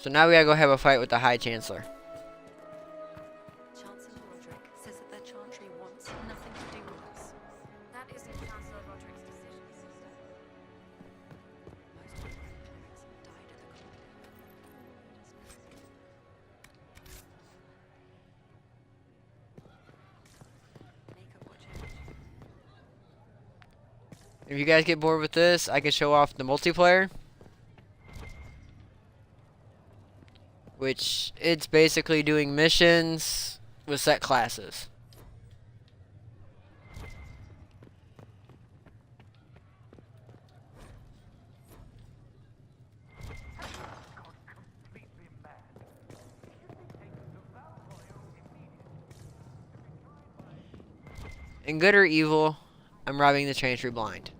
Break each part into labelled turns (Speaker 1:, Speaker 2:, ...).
Speaker 1: So now we gotta go have a fight with the High Chancellor.
Speaker 2: Chancellor Roderick says that the Chantry wants nothing to do with us.
Speaker 3: That isn't Chancellor Roderick's decision, sister.
Speaker 2: Most of the grandparents died at the conclave. Make up or change.
Speaker 1: If you guys get bored with this, I can show off the multiplayer. Which, it's basically doing missions with set classes. In good or evil, I'm robbing the Chantry blind.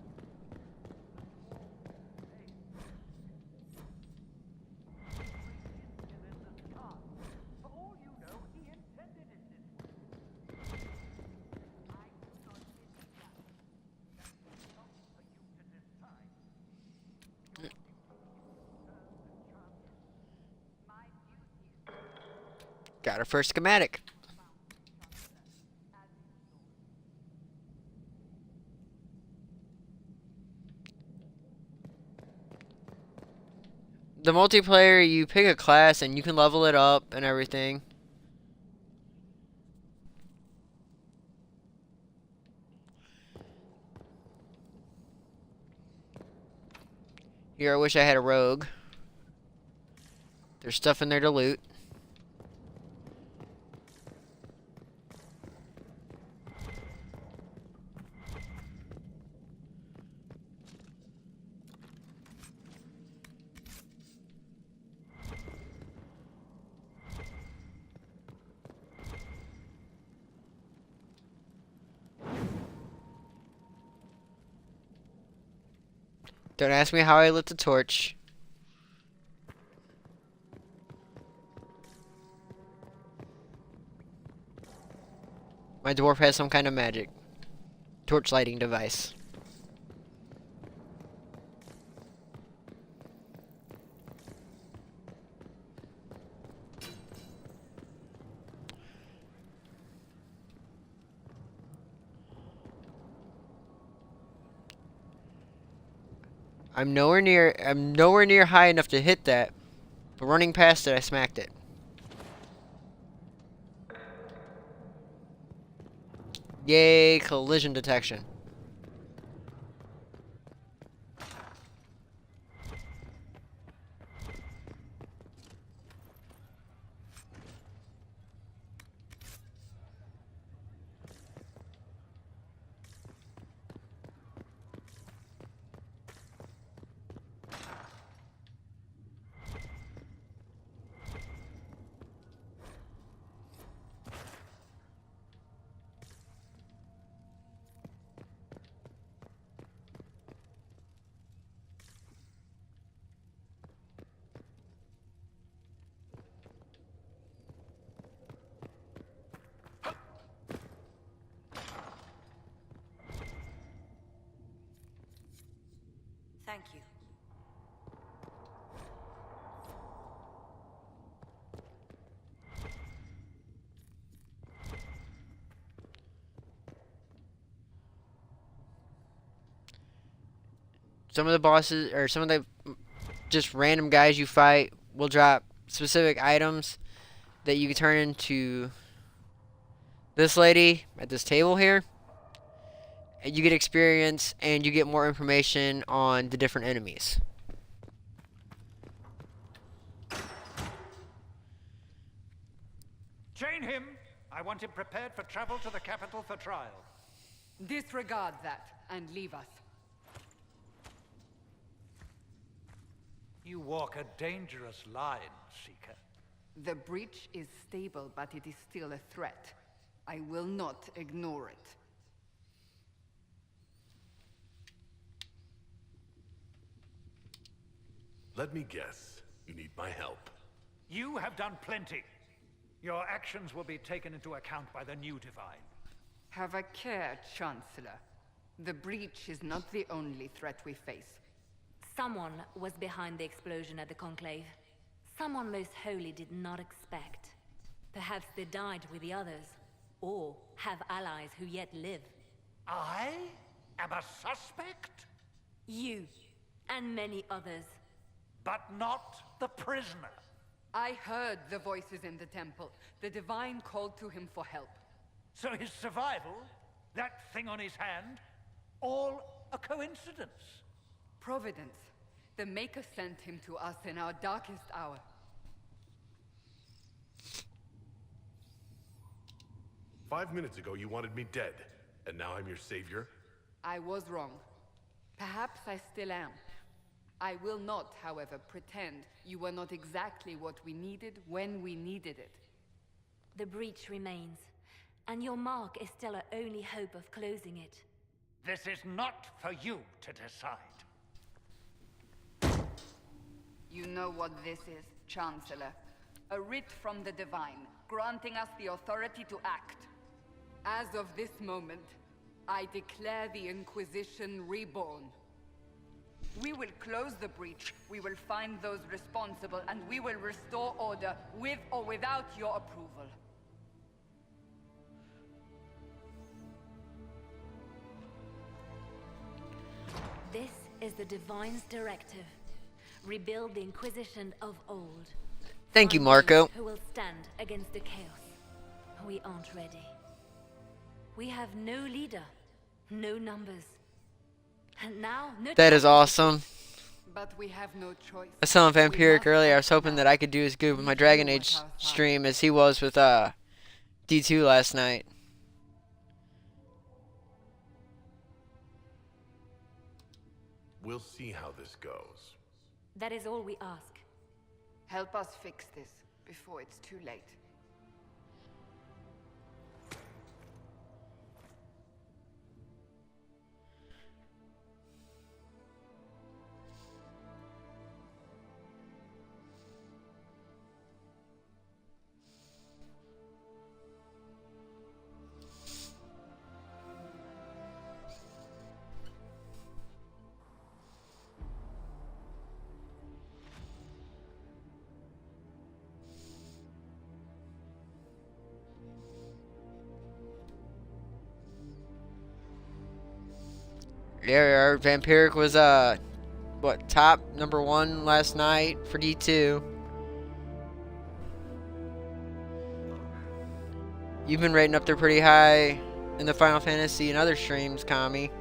Speaker 1: Got our first schematic. The multiplayer, you pick a class and you can level it up and everything. Here, I wish I had a rogue. There's stuff in there to loot. Don't ask me how I lit the torch. My dwarf has some kind of magic. Torch lighting device. I'm nowhere near high enough to hit that, but running past it, I smacked it. Yay, collision detection.
Speaker 2: Thank you.
Speaker 1: Some of the bosses, or some of the just random guys you fight, will drop specific items that you can turn into this lady at this table here. And you get experience and you get more information on the different enemies.
Speaker 4: Chain him! I want him prepared for travel to the capital for trial.
Speaker 5: Disregard that and leave us.
Speaker 4: You walk a dangerous line, Seeker.
Speaker 5: The breach is stable, but it is still a threat. I will not ignore it.
Speaker 6: Let me guess. You need my help.
Speaker 4: You have done plenty. Your actions will be taken into account by the new Divine.
Speaker 5: Have a care, Chancellor. The breach is not the only threat we face.
Speaker 3: Someone was behind the explosion at the Conclave.
Speaker 7: Someone most holy did not expect. Perhaps they died with the others, or have allies who yet live.
Speaker 4: I am a suspect,
Speaker 7: You, and many others.
Speaker 4: but not the prisoner.
Speaker 5: I heard the voices in the temple. The Divine called to him for help.
Speaker 4: So his survival, that thing on his hand, all a coincidence.
Speaker 5: Providence. The Maker sent him to us in our darkest hour.
Speaker 6: "5 minutes ago, you wanted me dead, and now I'm your savior?"
Speaker 5: I was wrong. Perhaps I still am. I will not, however, pretend you were not exactly what we needed when we needed it.
Speaker 7: The breach remains, and your mark is still our only hope of closing it.
Speaker 4: This is not for you to decide.
Speaker 5: You know what this is, Chancellor. A writ from the Divine, granting us the authority to act. As of this moment, I declare the Inquisition reborn. We will close the breach, we will find those responsible, and we will restore order with or without your approval.
Speaker 7: This is the Divine's directive. Rebuild the Inquisition of old.
Speaker 1: Thank you,
Speaker 7: Find
Speaker 1: Marco.
Speaker 7: those who will stand against the chaos. We aren't ready. We have no leader, no numbers. And now, no
Speaker 1: That is
Speaker 7: time.
Speaker 1: awesome.
Speaker 5: But we have no choice.
Speaker 1: I was telling
Speaker 5: We
Speaker 1: Vampiric
Speaker 5: must
Speaker 1: earlier, I
Speaker 5: act
Speaker 1: was hoping
Speaker 5: now.
Speaker 1: that I could do as good with my Dragon Age stream as he was with D2 last night.
Speaker 6: We'll see how this goes.
Speaker 7: That is all we ask.
Speaker 5: Help us fix this before it's too late.
Speaker 1: Yeah, our Vampiric was what, top #1 last night for D2. You've been rating up there pretty high in the Final Fantasy and other streams, Kami.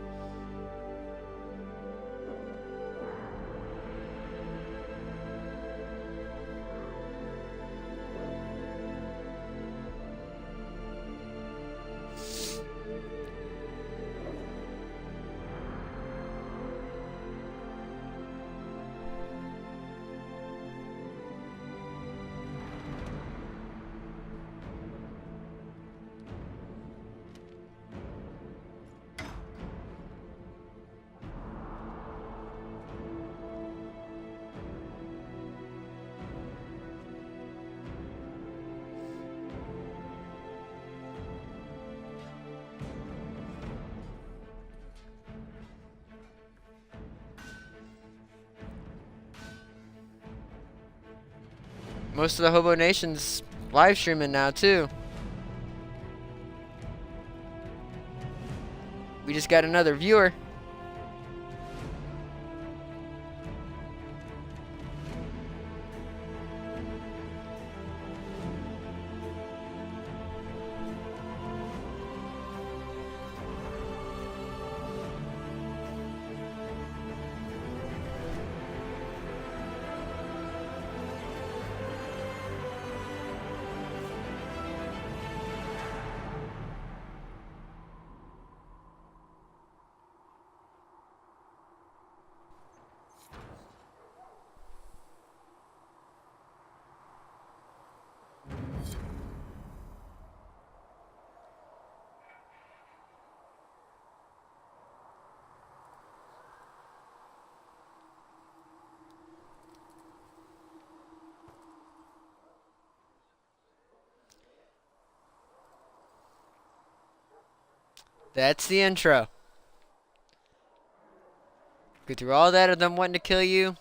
Speaker 1: Most of the Hobo Nation's live streaming now too. We just got another viewer. That's the intro. Go through all that of them wanting to kill you.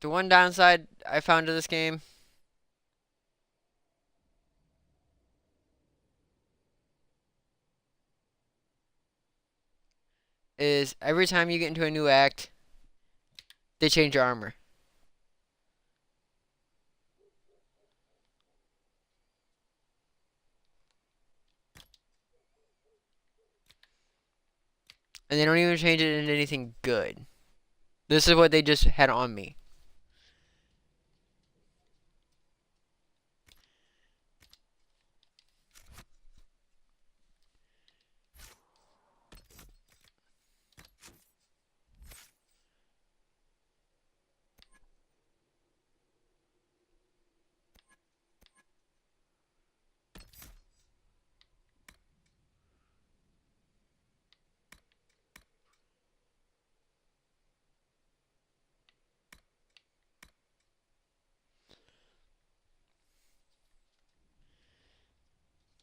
Speaker 1: The one downside I found to this game is every time you get into a new act, they change your armor. And they don't even change it into anything good. This is what they just had on me.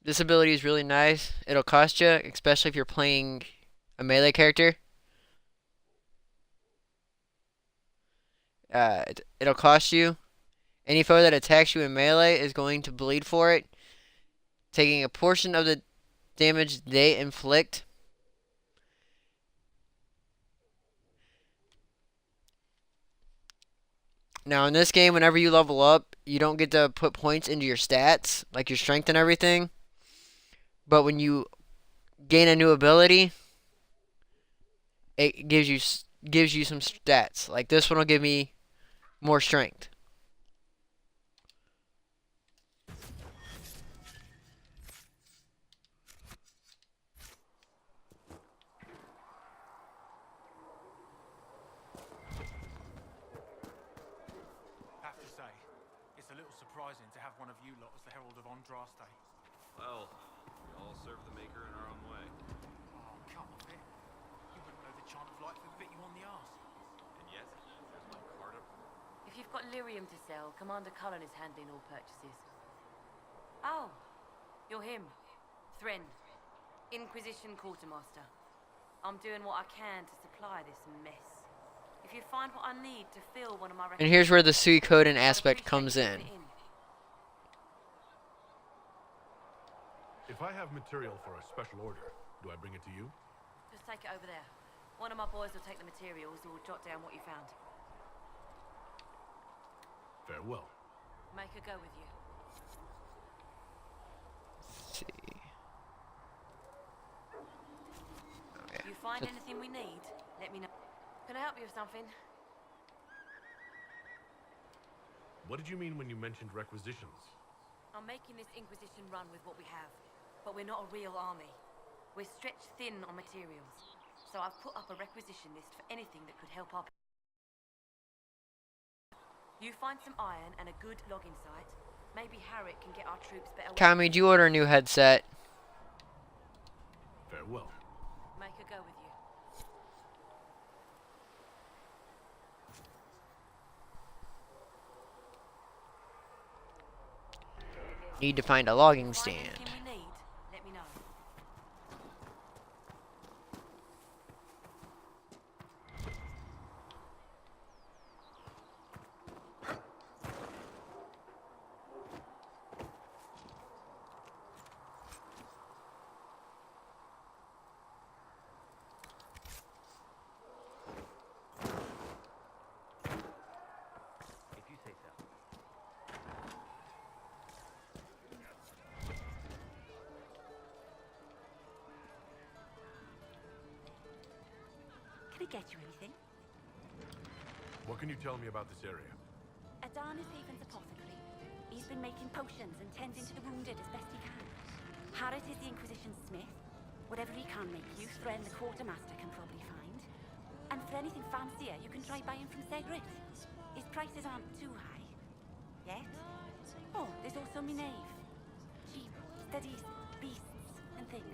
Speaker 1: This ability is really nice. It'll cost you, especially if you're playing a melee character. It'll cost you. Any foe that attacks you in melee is going to bleed for it, taking a portion of the damage they inflict. Now in this game, whenever you level up, you don't get to put points into your stats, like your strength and everything. But when you gain a new ability, it gives you some stats. Like this one will give me more strength.
Speaker 8: Have to say, it's a little surprising to have one of you lot as the Herald of Andraste.
Speaker 9: Well, we all serve the Maker in our own way.
Speaker 8: Oh, come off it. You wouldn't know the chant of light if it bit you on the arse.
Speaker 9: And yet, there's my card up.
Speaker 7: If you've got lyrium to sell, Commander Cullen is handling all purchases. Oh, you're him. Thren, Inquisition Quartermaster. I'm doing what I can to supply this mess. If you find what I need to fill one of my...
Speaker 1: And here's where the Suikoden aspect comes in.
Speaker 6: If I have material for a special order, do I bring it to you?
Speaker 7: Just take it over there. One of my boys will take the materials or jot down what you found.
Speaker 6: Farewell.
Speaker 7: Make her go with you.
Speaker 1: Let's see.
Speaker 7: If you find anything we need, let me know. Can I help you with something?
Speaker 6: What did you mean when you mentioned requisitions?
Speaker 7: I'm making this Inquisition run with what we have, but we're not a real army. We're stretched thin on materials, so I've put up a requisition list for anything that could help our... You find some iron and a good logging site. Maybe Harriet can get our troops better...
Speaker 1: Kami, do you order a new headset?
Speaker 6: Farewell.
Speaker 7: Make her go with you.
Speaker 1: Need to find a logging
Speaker 7: Find
Speaker 1: stand.
Speaker 7: anything we need, let me know.
Speaker 9: If you say so.
Speaker 10: Can I get you anything?
Speaker 6: What can you tell me about this area?
Speaker 10: Adarna's Haven's apothecary. He's been making potions and tending to the wounded as best he can. Harriet is the Inquisition's smith. Whatever he can make you, Thren the quartermaster can probably find. And for anything fancier, you can try buying from Segret. His prices aren't too high. Yet. Oh, there's also Minave. She studies beasts and things.